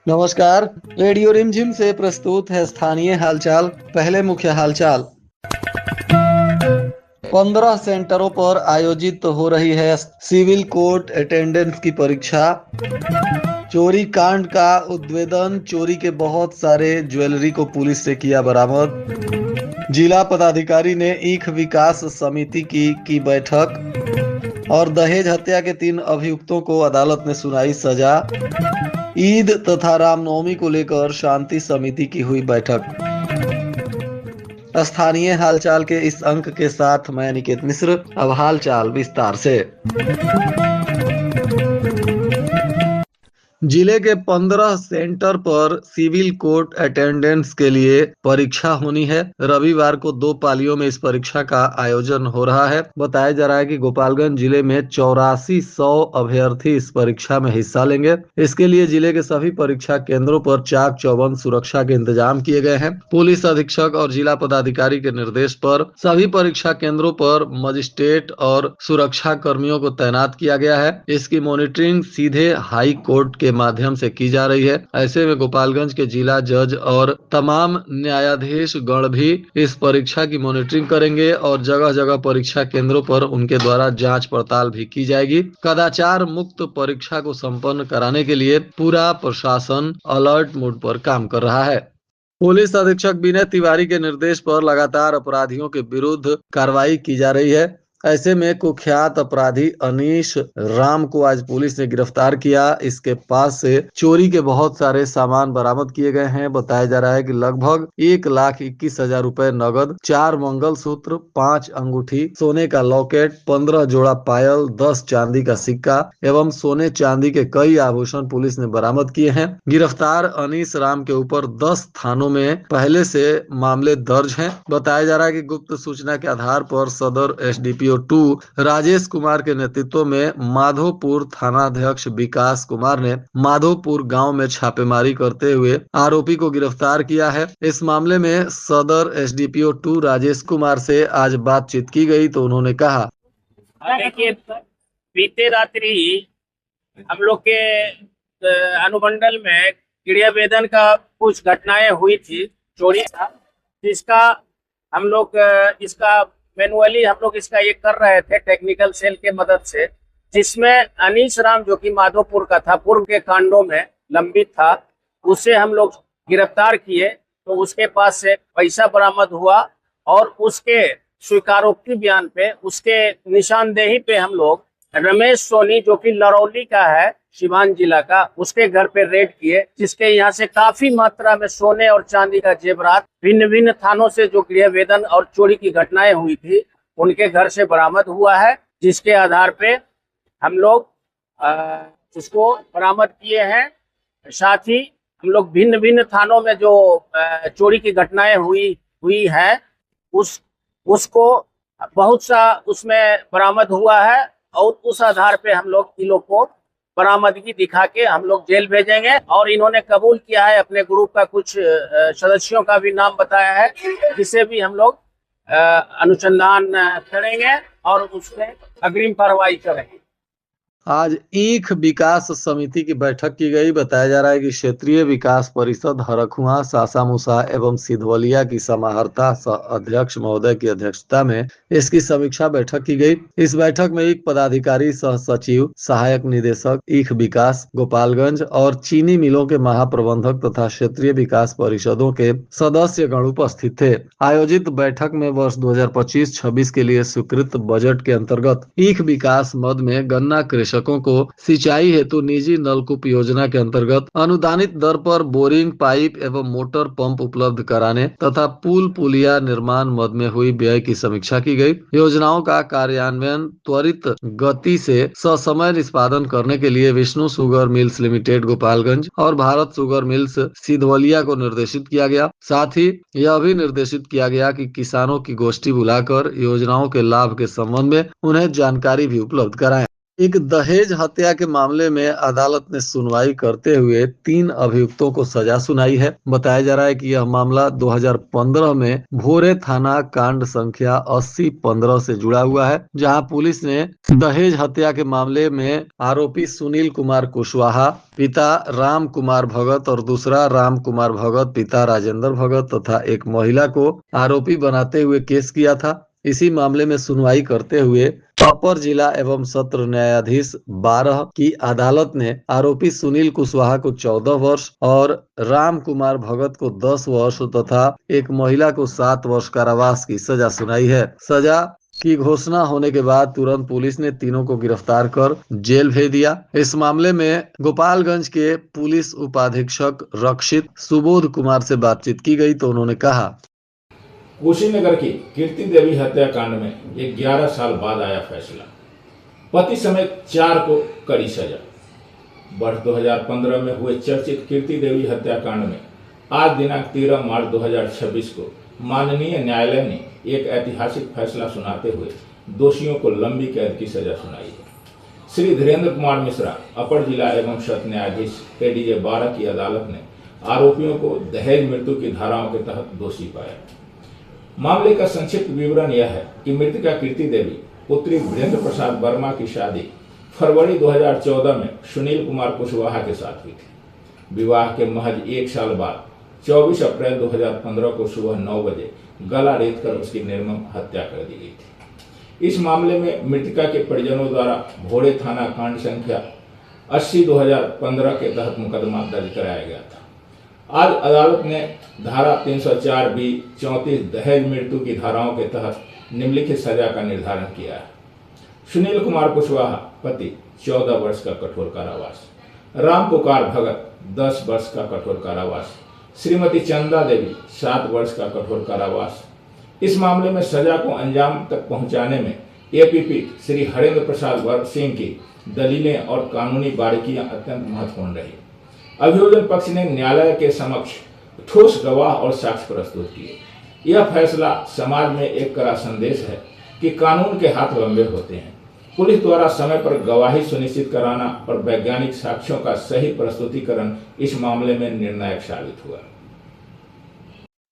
नमस्कार। रेडियो रिमझिम से प्रस्तुत है स्थानीय हालचाल। पहले मुख्य हालचाल। 15 सेंटरों पर आयोजित हो रही है सिविल कोर्ट अटेंडेंस की परीक्षा। चोरी कांड का उद्भेदन, चोरी के बहुत सारे ज्वेलरी को पुलिस से किया बरामद। जिला पदाधिकारी ने ईख विकास समिति की बैठक। और दहेज हत्या के 3 अभियुक्तों को अदालत ने सुनाई सजा। ईद तथा रामनवमी को लेकर शांति समिति की हुई बैठक। स्थानीय हालचाल के इस अंक के साथ मैं निकेत मिश्र। अब हालचाल विस्तार से। जिले के 15 सेंटर पर सिविल कोर्ट अटेंडेंस के लिए परीक्षा होनी है। रविवार को 2 पालियों में इस परीक्षा का आयोजन हो रहा है। बताया जा रहा है कि गोपालगंज जिले में 8400 अभ्यर्थी इस परीक्षा में हिस्सा लेंगे। इसके लिए जिले के सभी परीक्षा केंद्रों पर चाक चौबंद सुरक्षा के इंतजाम किए गए हैं। पुलिस अधीक्षक और जिला पदाधिकारी के निर्देश पर सभी परीक्षा केंद्रों पर मजिस्ट्रेट और सुरक्षा कर्मियों को तैनात किया गया है। इसकी मॉनिटरिंग सीधे हाई कोर्ट के माध्यम से की जा रही है। ऐसे में गोपालगंज के जिला जज और तमाम न्यायाधीश गण भी इस परीक्षा की मॉनिटरिंग करेंगे और जगह जगह परीक्षा केंद्रों पर उनके द्वारा जांच पड़ताल भी की जाएगी। कदाचार मुक्त परीक्षा को संपन्न कराने के लिए पूरा प्रशासन अलर्ट मोड पर काम कर रहा है। पुलिस अधीक्षक विनय तिवारी के निर्देश पर लगातार अपराधियों के विरुद्ध कार्रवाई की जा रही है। ऐसे में कुख्यात अपराधी अनीश राम को आज पुलिस ने गिरफ्तार किया। इसके पास से चोरी के बहुत सारे सामान बरामद किए गए हैं। बताया जा रहा है कि लगभग 1,21,000 रुपए नगद, 4 मंगलसूत्र, 5 अंगूठी, सोने का लॉकेट, 15 जोड़ा पायल, 10 चांदी का सिक्का एवं सोने चांदी के कई आभूषण पुलिस ने बरामद किए हैं। गिरफ्तार अनीश राम के ऊपर 10 थानों में पहले से मामले दर्ज हैं। बताया जा रहा है कि गुप्त सूचना के आधार पर सदर एसडीपीओ 2 राजेश कुमार के नेतृत्व में माधोपुर थानाध्यक्ष विकास कुमार ने माधोपुर गांव में छापेमारी करते हुए आरोपी को गिरफ्तार किया है। इस मामले में सदर एसडीपीओ 2 राजेश कुमार से आज बातचीत की गई तो उन्होंने कहा, देखिए, बीते रात्रि हम लोग के अनुमंडल में क्रियावेदन का कुछ घटनाएं हुई थी, चोरी था, जिसका हम लोग इसका मैनुअली हम लोग इसका ये कर रहे थे टेक्निकल सेल के मदद से, जिसमें अनीश राम जो कि माधोपुर का था, पूर्व के कांडों में लंबित था, उसे हम लोग गिरफ्तार किए तो उसके पास से पैसा बरामद हुआ और उसके स्वीकारोक्ति बयान पे, उसके निशानदेही पे हम लोग रमेश सोनी जो कि लरौली का है, सिवान जिला का, उसके घर पे रेड किए, जिसके यहाँ से काफी मात्रा में सोने और चांदी का जेवरात भिन्न भिन्न थानों से जो गृहवेदन और चोरी की घटनाएं हुई थी उनके घर से बरामद हुआ है, जिसके आधार पे हम लोग उसको बरामद किए हैं। साथ ही हम लोग भिन्न भिन्न थानों में जो चोरी की घटनाएं हुई है उसको बहुत सा उसमें बरामद हुआ है और उस आधार पे हम लोग इन लोग को बरामदगी दिखा के हम लोग जेल भेजेंगे। और इन्होंने कबूल किया है, अपने ग्रुप का कुछ सदस्यों का भी नाम बताया है, जिसे भी हम लोग अनुसंधान करेंगे और उसमें अग्रिम कार्रवाई करेंगे। आज ईख विकास समिति की बैठक की गई। बताया जा रहा है कि क्षेत्रीय विकास परिषद हरखुआ, सासामुसा एवं सिधवलिया की समाहर्ता अध्यक्ष महोदय की अध्यक्षता में इसकी समीक्षा बैठक की गई। इस बैठक में ईख पदाधिकारी, सह सचिव, सहायक निदेशक ईख विकास गोपालगंज और चीनी मिलों के महाप्रबंधक तथा क्षेत्रीय विकास परिषदों के सदस्य गण उपस्थित थे। आयोजित बैठक में वर्ष 2025-26 के लिए स्वीकृत बजट के अंतर्गत ईख विकास मद में गन्ना कृषकों को सिंचाई हेतु निजी नलकूप योजना के अंतर्गत अनुदानित दर पर बोरिंग पाइप एवं मोटर पंप उपलब्ध कराने तथा पुल पुलिया निर्माण मद में हुई व्यय की समीक्षा की गई। योजनाओं का कार्यान्वयन त्वरित गति से ससमय निष्पादन करने के लिए Vishnu sugar mills limited Gopalganj और भारत शुगर मिल्स सिधवलिया को निर्देशित किया गया। साथ ही यह भी निर्देशित किया गया कि किसानों की गोष्ठी बुलाकर योजनाओं के लाभ के संबंध में उन्हें जानकारी भी उपलब्ध कराएं। एक दहेज हत्या के मामले में अदालत ने सुनवाई करते हुए 3 अभियुक्तों को सजा सुनाई है। बताया जा रहा है कि यह मामला 2015 में भोरे थाना कांड संख्या 8015 से जुड़ा हुआ है, जहां पुलिस ने दहेज हत्या के मामले में आरोपी सुनील कुमार कुशवाहा पिता राम कुमार भगत और दूसरा राम कुमार भगत पिता राजेंद्र भगत तथा एक महिला को आरोपी बनाते हुए केस किया था। इसी मामले में सुनवाई करते हुए अपर जिला एवं सत्र न्यायाधीश 12 की अदालत ने आरोपी सुनील कुशवाहा को 14 वर्ष और राम कुमार भगत को 10 वर्ष तथा एक महिला को 7 वर्ष कारावास की सजा सुनाई है। सजा की घोषणा होने के बाद तुरंत पुलिस ने तीनों को गिरफ्तार कर जेल भेज दिया। इस मामले में गोपालगंज के पुलिस उपाधीक्षक रक्षित सुबोध कुमार से बातचीत की गई तो उन्होंने कहा, कुशीनगर की कीर्ति देवी हत्याकांड में 11 साल बाद आया फैसला। पति समेत 4 को कड़ी सजा। वर्ष 2015 में हुए चर्चित कीर्ति देवी हत्याकांड में आज दिनांक 13 मार्च 2026 को माननीय न्यायालय ने एक ऐतिहासिक फैसला सुनाते हुए दोषियों को लंबी कैद की सजा सुनाई है। श्री धीरेन्द्र कुमार मिश्रा अपर जिला एवं सत्र न्यायाधीश एडीजे 12 की अदालत ने आरोपियों को दहेज मृत्यु की धाराओं के तहत दोषी पाया। मामले का संक्षिप्त विवरण यह है कि मृतका कीर्ति देवी पुत्री वीरेंद्र प्रसाद वर्मा की शादी फरवरी 2014 में सुनील कुमार कुशवाहा के साथ हुई थी। विवाह के महज 1 साल बाद 24 अप्रैल 2015 को सुबह 9 बजे गला रेत कर उसकी निर्मम हत्या कर दी गई थी। इस मामले में मृतका के परिजनों द्वारा भोरे थाना कांड संख्या 80/2015 के तहत मुकदमा दर्ज कराया गया था। आज अदालत ने धारा 304B 34 दहेज मृत्यु की धाराओं के तहत निम्नलिखित सजा का निर्धारण किया है। सुनील कुमार कुशवाहा पति 14 वर्ष का कठोर कारावास, राम पुकार भगत 10 वर्ष का कठोर कारावास, श्रीमती चंदा देवी 7 वर्ष का कठोर कारावास। इस मामले में सजा को अंजाम तक पहुंचाने में एपीपी श्री हरेंद्र प्रसाद वर्मा सिंह की दलीलें और कानूनी बारीकियां अत्यंत महत्वपूर्ण रही। अभियोजन पक्ष ने न्यायालय के समक्ष ठोस गवाह और साक्ष्य प्रस्तुत किए। यह फैसला समाज में एक कड़ा संदेश है कि कानून के हाथ लंबे होते हैं। पुलिस द्वारा समय पर गवाही सुनिश्चित कराना और वैज्ञानिक साक्ष्यों का सही प्रस्तुतिकरण इस मामले में निर्णायक साबित हुआ।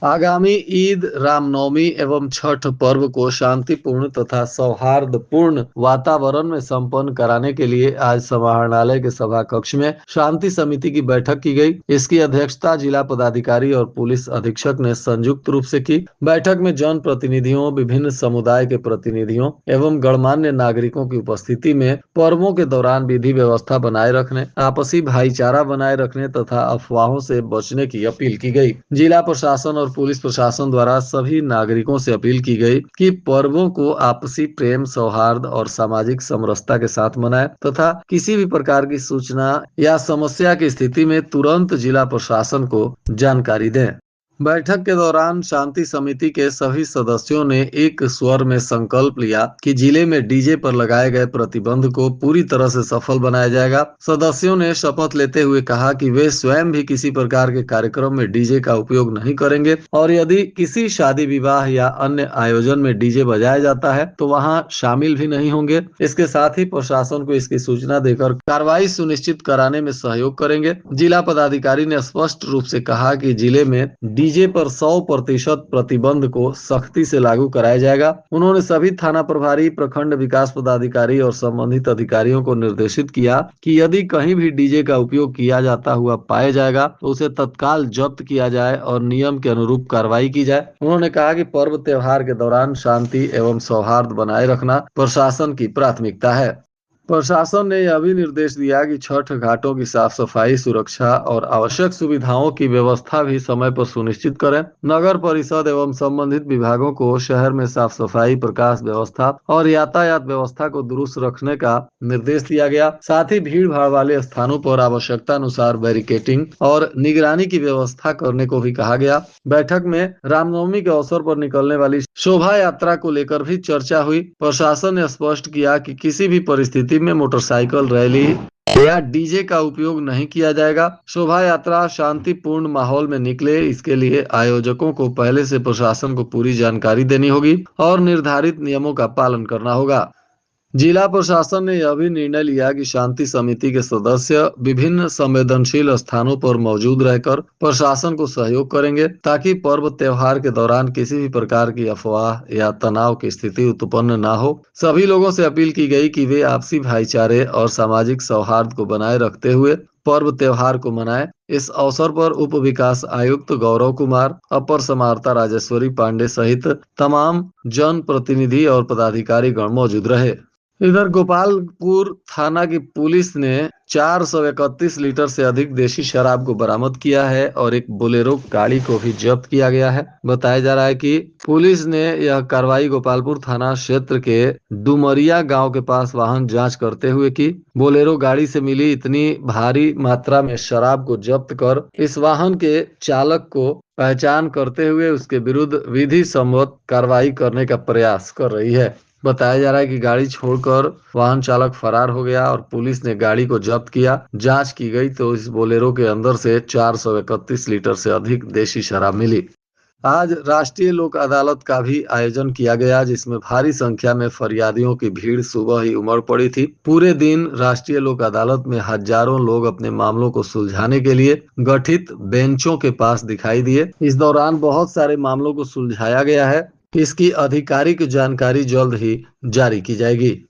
आगामी ईद, रामनवमी एवं छठ पर्व को शांतिपूर्ण तथा सौहार्दपूर्ण वातावरण में संपन्न कराने के लिए आज समाहरणालय के सभा कक्ष में शांति समिति की बैठक की गई। इसकी अध्यक्षता जिला पदाधिकारी और पुलिस अधीक्षक ने संयुक्त रूप से की। बैठक में जन प्रतिनिधियों, विभिन्न समुदाय के प्रतिनिधियों एवं गणमान्य नागरिकों की उपस्थिति में पर्वों के दौरान विधि व्यवस्था बनाए रखने, आपसी भाईचारा बनाए रखने तथा अफवाहों से बचने की अपील की गई। जिला प्रशासन और पुलिस प्रशासन द्वारा सभी नागरिकों से अपील की गई कि पर्वों को आपसी प्रेम, सौहार्द और सामाजिक समरसता के साथ मनाएं तथा किसी भी प्रकार की सूचना या समस्या की स्थिति में तुरंत जिला प्रशासन को जानकारी दें। बैठक के दौरान शांति समिति के सभी सदस्यों ने एक स्वर में संकल्प लिया कि जिले में डीजे पर लगाए गए प्रतिबंध को पूरी तरह से सफल बनाया जाएगा। सदस्यों ने शपथ लेते हुए कहा कि वे स्वयं भी किसी प्रकार के कार्यक्रम में डीजे का उपयोग नहीं करेंगे और यदि किसी शादी विवाह या अन्य आयोजन में डीजे बजाया जाता है तो वहां शामिल भी नहीं होंगे। इसके साथ ही प्रशासन को इसकी सूचना देकर कार्रवाई सुनिश्चित कराने में सहयोग करेंगे। जिला पदाधिकारी ने स्पष्ट रूप से कहा कि जिले में डीजे पर 100% प्रतिबंध को सख्ती से लागू कराया जाएगा। उन्होंने सभी थाना प्रभारी, प्रखंड विकास पदाधिकारी और संबंधित अधिकारियों को निर्देशित किया कि यदि कहीं भी डीजे का उपयोग किया जाता हुआ पाया जाएगा तो उसे तत्काल जब्त किया जाए और नियम के अनुरूप कार्रवाई की जाए। उन्होंने कहा कि पर्व त्योहार के दौरान शांति एवं सौहार्द बनाए रखना प्रशासन की प्राथमिकता है। प्रशासन ने यह भी निर्देश दिया कि छठ घाटों की साफ सफाई, सुरक्षा और आवश्यक सुविधाओं की व्यवस्था भी समय पर सुनिश्चित करें। नगर परिषद एवं संबंधित विभागों को शहर में साफ सफाई, प्रकाश व्यवस्था और यातायात व्यवस्था को दुरुस्त रखने का निर्देश दिया गया। साथ ही भीड़ भाड़ वाले स्थानों पर आवश्यकता अनुसार बैरिकेटिंग और निगरानी की व्यवस्था करने को भी कहा गया। बैठक में रामनवमी के अवसर पर निकलने वाली शोभा यात्रा को लेकर भी चर्चा हुई। प्रशासन ने स्पष्ट किया कि किसी भी परिस्थिति में मोटरसाइकिल रैली या डीजे का उपयोग नहीं किया जाएगा। शोभा यात्रा शांतिपूर्ण माहौल में निकले, इसके लिए आयोजकों को पहले से प्रशासन को पूरी जानकारी देनी होगी और निर्धारित नियमों का पालन करना होगा। जिला प्रशासन ने यह भी निर्णय लिया कि शांति समिति के सदस्य विभिन्न संवेदनशील स्थानों पर मौजूद रहकर प्रशासन को सहयोग करेंगे ताकि पर्व त्योहार के दौरान किसी भी प्रकार की अफवाह या तनाव की स्थिति उत्पन्न न हो। सभी लोगों से अपील की गई कि वे आपसी भाईचारे और सामाजिक सौहार्द को बनाए रखते हुए पर्व त्योहार को मनाएं। इस अवसर पर उप विकास आयुक्त गौरव कुमार, अपर समाहर्ता राजेश्वरी पांडे सहित तमाम जन प्रतिनिधि और पदाधिकारी गण मौजूद रहे। इधर गोपालपुर थाना की पुलिस ने 431 लीटर से अधिक देशी शराब को बरामद किया है और एक बोलेरो गाड़ी को भी जब्त किया गया है। बताया जा रहा है कि पुलिस ने यह कार्रवाई गोपालपुर थाना क्षेत्र के डुमरिया गांव के पास वाहन जांच करते हुए की। बोलेरो गाड़ी से मिली इतनी भारी मात्रा में शराब को जब्त कर इस वाहन के चालक को पहचान करते हुए उसके विरुद्ध विधि सम्मत कार्रवाई करने का प्रयास कर रही है। बताया जा रहा है कि गाड़ी छोड़कर वाहन चालक फरार हो गया और पुलिस ने गाड़ी को जब्त किया। जांच की गई तो इस बोलेरो के अंदर से 431 लीटर से अधिक देशी शराब मिली। आज राष्ट्रीय लोक अदालत का भी आयोजन किया गया, जिसमें भारी संख्या में फरियादियों की भीड़ सुबह ही उमड़ पड़ी थी। पूरे दिन राष्ट्रीय लोक अदालत में हजारों लोग अपने मामलों को सुलझाने के लिए गठित बेंचों के पास दिखाई दिए। इस दौरान बहुत सारे मामलों को सुलझाया गया है। इसकी आधिकारिक जानकारी जल्द ही जारी की जाएगी।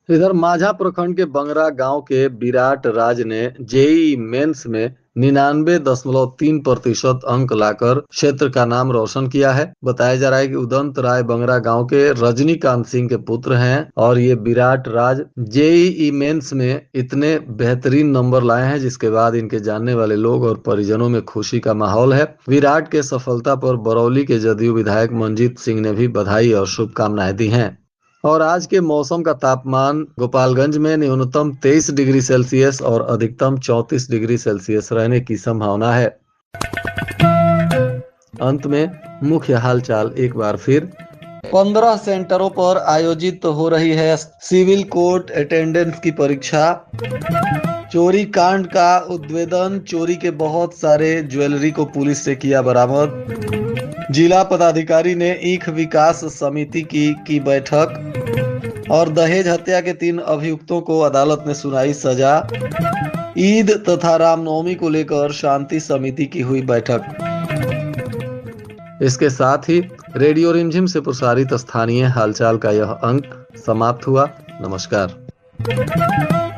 इधर माझा प्रखंड के बंगरा गांव के विराट राज ने जेईई मेंस में 99.3% अंक लाकर क्षेत्र का नाम रोशन किया है। बताया जा रहा है कि उदंत राय बंगरा गांव के रजनीकांत सिंह के पुत्र हैं और ये विराट राज जेईई मेंस में इतने बेहतरीन नंबर लाए हैं, जिसके बाद इनके जानने वाले लोग और परिजनों में खुशी का माहौल है। विराट के सफलता पर बरौली के जदयू विधायक मंजीत सिंह ने भी बधाई और शुभकामनाएं दी हैं। और आज के मौसम का तापमान गोपालगंज में न्यूनतम 23 डिग्री सेल्सियस और अधिकतम 34 डिग्री सेल्सियस रहने की संभावना है। अंत में मुख्य हालचाल एक बार फिर। 15 सेंटरों पर आयोजित हो रही है सिविल कोर्ट अटेंडेंस की परीक्षा। चोरी कांड का उद्भेदन, चोरी के बहुत सारे ज्वेलरी को पुलिस से किया बरामद। जिला पदाधिकारी ने ईख विकास समिति की बैठक और दहेज हत्या के 3 अभियुक्तों को अदालत ने सुनाई सजा। ईद तथा रामनवमी को लेकर शांति समिति की हुई बैठक। इसके साथ ही रेडियो रिमझिम से प्रसारित स्थानीय हालचाल का यह अंक समाप्त हुआ। नमस्कार।